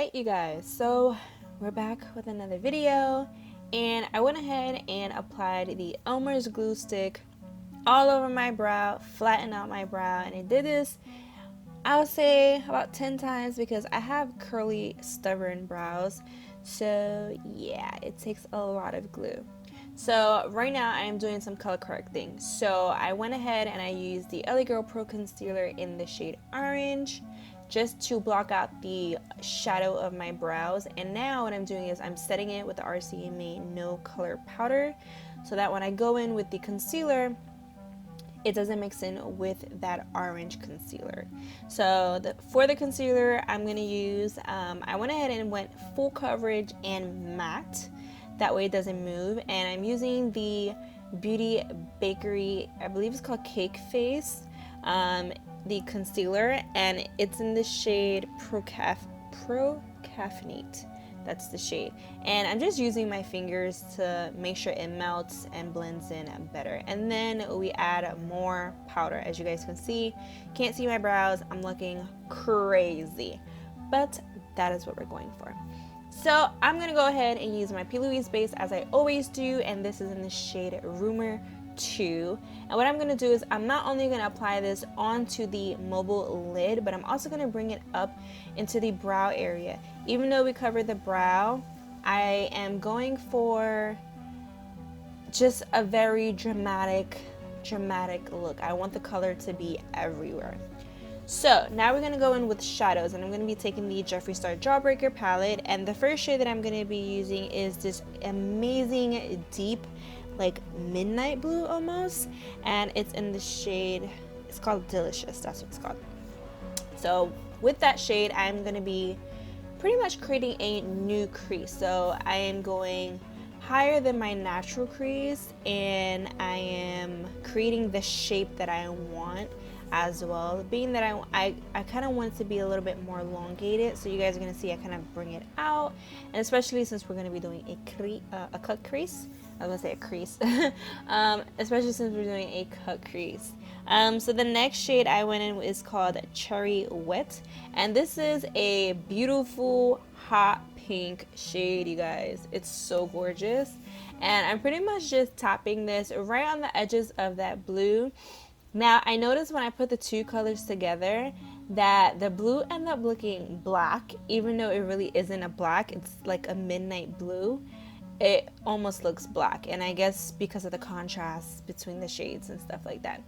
Alright you guys, so we're back with another video, and I went ahead and applied the Elmer's glue stick all over my brow, flattened out my brow, and I did this, I would say about 10 times because I have curly, stubborn brows. So yeah, it takes a lot of glue. So right now I am doing some color correcting. So I went ahead and I used the LA Girl Pro Concealer in the shade Orange just to block out the shadow of my brows. And now what I'm doing is I'm setting it with the RCMA No Color Powder so that when I go in with the concealer, it doesn't mix in with that orange concealer. So for the concealer, I'm going to use, I went ahead and went full coverage and matte. That way it doesn't move. And I'm using the Beauty Bakery, I believe it's called Cake Face, the concealer. And it's in the shade Pro-Caffeinate. That's the shade, and I'm just using my fingers to make sure it melts and blends in better. And then we add more powder. As you guys can see, can't see my brows, I'm looking crazy, but that is what we're going for. So I'm gonna go ahead and use my P. Louise base as I always do, and this is in the shade Rumor 2. And what I'm going to do is I'm not only going to apply this onto the mobile lid, but I'm also going to bring it up into the brow area. Even though we covered the brow, I am going for just a very dramatic look. I want the color to be everywhere. So now we're going to go in with shadows, and I'm going to be taking the Jeffree Star Jawbreaker palette, and the first shade that I'm going to be using is this amazing deep like midnight blue almost, and it's in the shade, it's called Delicious, that's what it's called. So with that shade, I'm going to be pretty much creating a new crease. So I am going higher than my natural crease, and I am creating the shape that I want as well, being that I kind of want it to be a little bit more elongated. So you guys are going to see I kind of bring it out, and especially since we're going to be doing a cut crease, I was gonna say a crease, especially since we're doing a cut crease. So the next shade I went in is called Cherry Wet, and this is a beautiful hot pink shade, you guys. It's so gorgeous, and I'm pretty much just tapping this right on the edges of that blue. Now I noticed when I put the two colors together that the blue ended up looking black, even though it really isn't a black, it's like a midnight blue. It almost looks black, and I guess because of the contrast between the shades and stuff like that.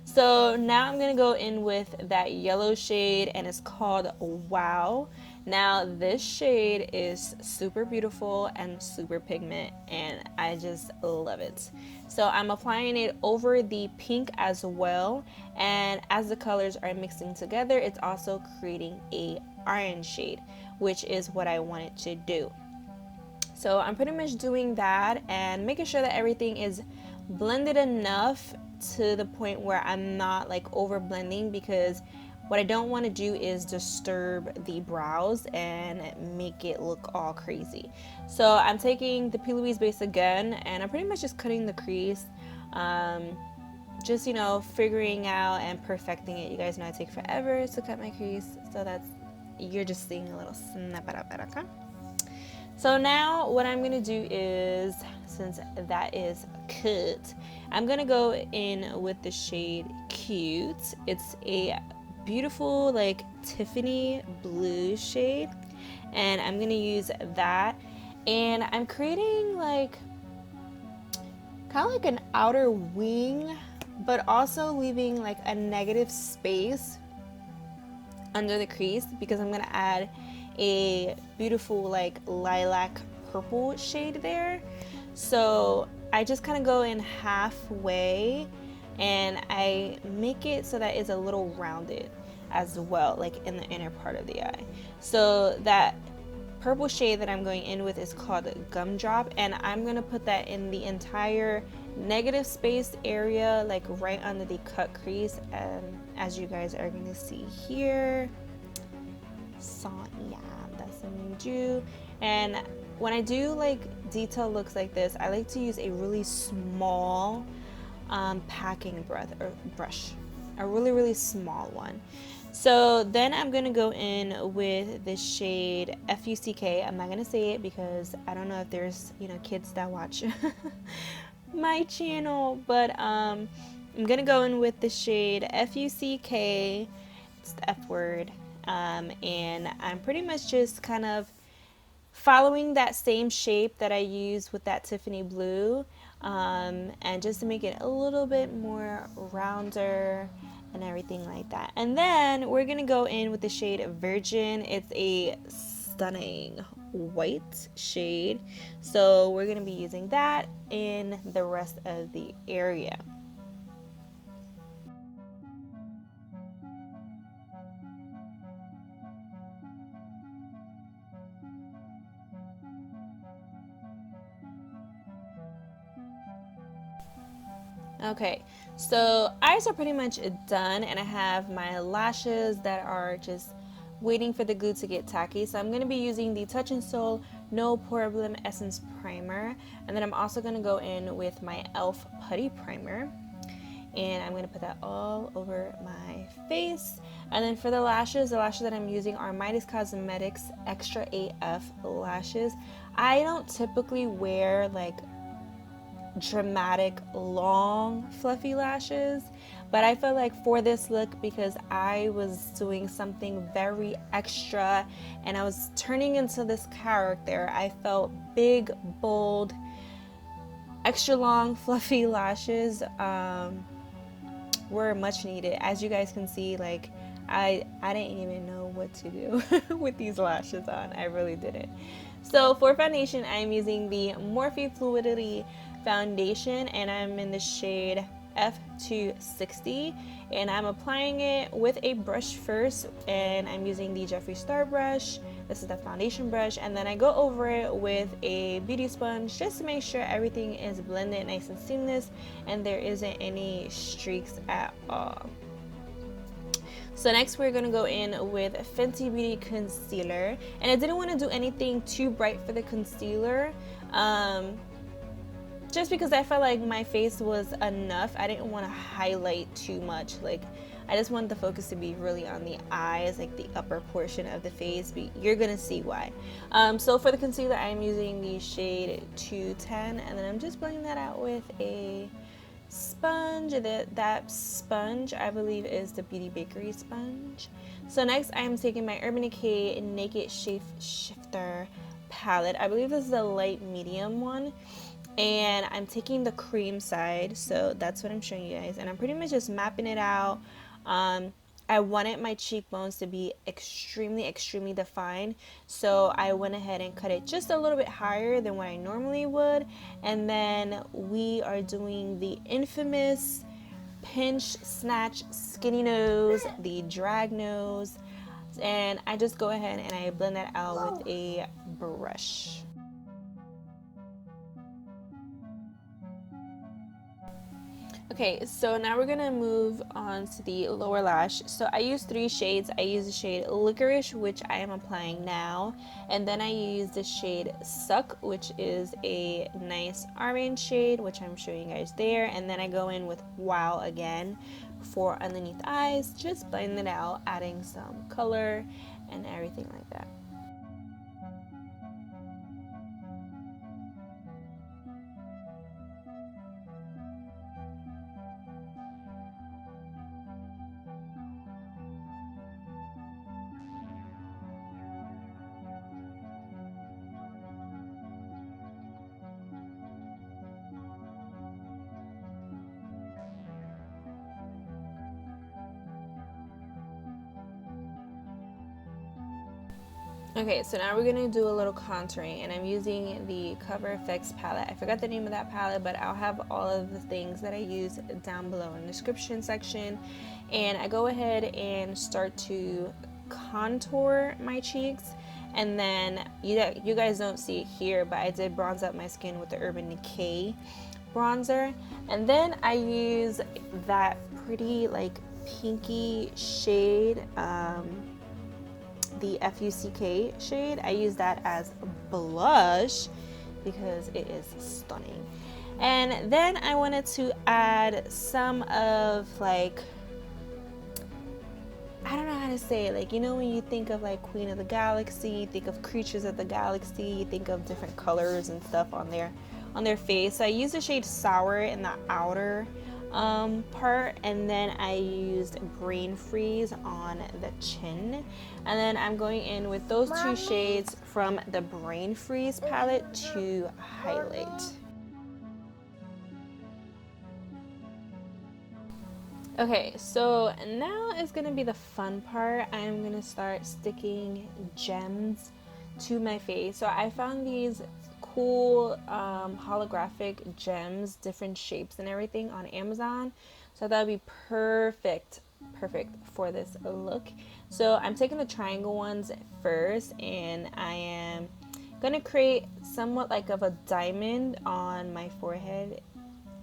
So now I'm gonna go in with that yellow shade, and it's called Wow. Now this shade is super beautiful and super pigment, and I just love it. So I'm applying it over the pink as well, and as the colors are mixing together, it's also creating a orange shade, which is what I wanted to do. So I'm pretty much doing that and making sure that everything is blended enough to the point where I'm not like over blending, because what I don't want to do is disturb the brows and make it look all crazy. So I'm taking the P. Louise base again, and I'm pretty much just cutting the crease, just, you know, figuring out and perfecting it. You guys know I take forever to cut my crease, so that's, you're just seeing a little snap it up, okay? So now what I'm going to do is, since that is cut, I'm going to go in with the shade Cute. It's a beautiful like Tiffany blue shade, and I'm going to use that, and I'm creating like kind of like an outer wing, but also leaving like a negative space under the crease, because I'm going to add a beautiful like lilac purple shade there. So I just kind of go in halfway, and I make it so that it's a little rounded as well, like in the inner part of the eye. So that purple shade that I'm going in with is called Gumdrop, and I'm going to put that in the entire negative space area, like right under the cut crease, and as you guys are going to see here. So yeah, that's what I do. And when I do like detail looks like this, I like to use a really small packing brush, a really small one. So then I'm gonna go in with the shade FUCK. I'm not gonna say it because I don't know if there's, you know, kids that watch my channel, but I'm gonna go in with the shade FUCK. It's the F word, and I'm pretty much just kind of following that same shape that I used with that Tiffany blue, and just to make it a little bit more rounder and everything like that. And then we're gonna go in with the shade Virgin. It's a stunning white shade, so we're gonna be using that in the rest of the area. Okay, so eyes are pretty much done, and I have my lashes that are just waiting for the glue to get tacky. So I'm going to be using the Touch and Soul No Problem Essence Primer, and then I'm also going to go in with my e.l.f. Putty Primer, and I'm going to put that all over my face. And then for the lashes that I'm using are Midas Cosmetics Extra AF lashes. I don't typically wear like dramatic long fluffy lashes, but I feel like for this look, because I was doing something very extra and I was turning into this character, I felt big, bold, extra long fluffy lashes were much needed. As you guys can see, like I didn't even know what to do with these lashes on. I really didn't. So for foundation, I'm using the Morphe Fluidity foundation, and I'm in the shade F260, and I'm applying it with a brush first, and I'm using the Jeffree Star brush. This is the foundation brush, and then I go over it with a beauty sponge just to make sure everything is blended nice and seamless and there isn't any streaks at all. So next we're going to go in with Fenty Beauty Concealer, and I didn't want to do anything too bright for the concealer, just because I felt like my face was enough. I didn't want to highlight too much. Like, I just wanted the focus to be really on the eyes, like the upper portion of the face, but you're gonna see why. So for the concealer, I'm using the shade 210, and then I'm just blending that out with a sponge. That sponge, I believe, is the Beauty Bakery sponge. So next, I'm taking my Urban Decay Naked Shape Shifter palette. I believe this is a light medium one, and I'm taking the cream side, so that's what I'm showing you guys, and I'm pretty much just mapping it out. I wanted my cheekbones to be extremely defined, so I went ahead and cut it just a little bit higher than what I normally would. And then we are doing the infamous pinch, snatch, skinny nose, the drag nose, and I just go ahead and I blend that out with a brush. Okay, so now we're gonna move on to the lower lash. So I use 3 shades. I use the shade Licorice, which I am applying now, and then I use the shade Suck, which is a nice orange shade, which I'm showing you guys there, and then I go in with Wow again for underneath eyes, just blend it out, adding some color and everything like that. Okay, so now we're gonna do a little contouring, and I'm using the Cover FX palette. I forgot the name of that palette, but I'll have all of the things that I use down below in the description section. And I go ahead and start to contour my cheeks, and then you guys don't see it here, but I did bronze up my skin with the Urban Decay bronzer, and then I use that pretty like pinky shade, the FUCK shade. I use that as blush because it is stunning. And then I wanted to add some of, like, I don't know how trying to say, like, you know, when you think of like Queen of the Galaxy, you think of creatures of the galaxy, you think of different colors and stuff on their face. So I used the shade Sour in the outer part, and then I used Brain Freeze on the chin, and then I'm going in with those two shades from the Brain Freeze palette to highlight. Okay, so now is gonna be the fun part. I'm gonna start sticking gems to my face. So I found these cool holographic gems, different shapes and everything on Amazon. So that would be perfect for this look. So I'm taking the triangle ones first, and I am gonna create somewhat like of a diamond on my forehead.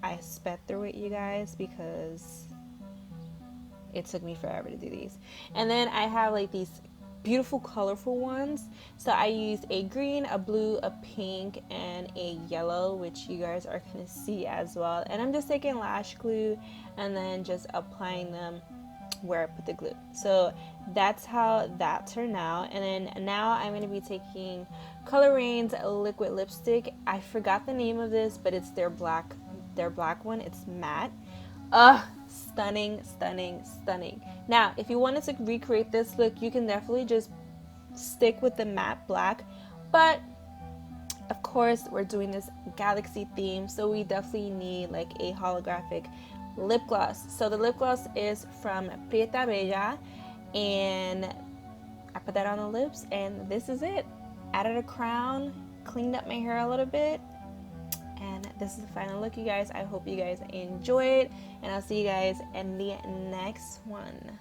I sped through it, you guys, because it took me forever to do these. And then I have like these beautiful colorful ones. So I used a green, a blue, a pink, and a yellow, which you guys are gonna see as well. And I'm just taking lash glue and then just applying them where I put the glue. So that's how that turned out. And then now I'm gonna be taking Color Rain's liquid lipstick. I forgot the name of this, but it's their black one. It's matte. Stunning, stunning, stunning. Now, if you wanted to recreate this look, you can definitely just stick with the matte black, but of course we're doing this galaxy theme, so we definitely need like a holographic lip gloss. So the lip gloss is from Prieta Bella, and I put that on the lips, and this is it. Added a crown, cleaned up my hair a little bit, and this is the final look, you guys. I hope you guys enjoy it, and I'll see you guys in the next one.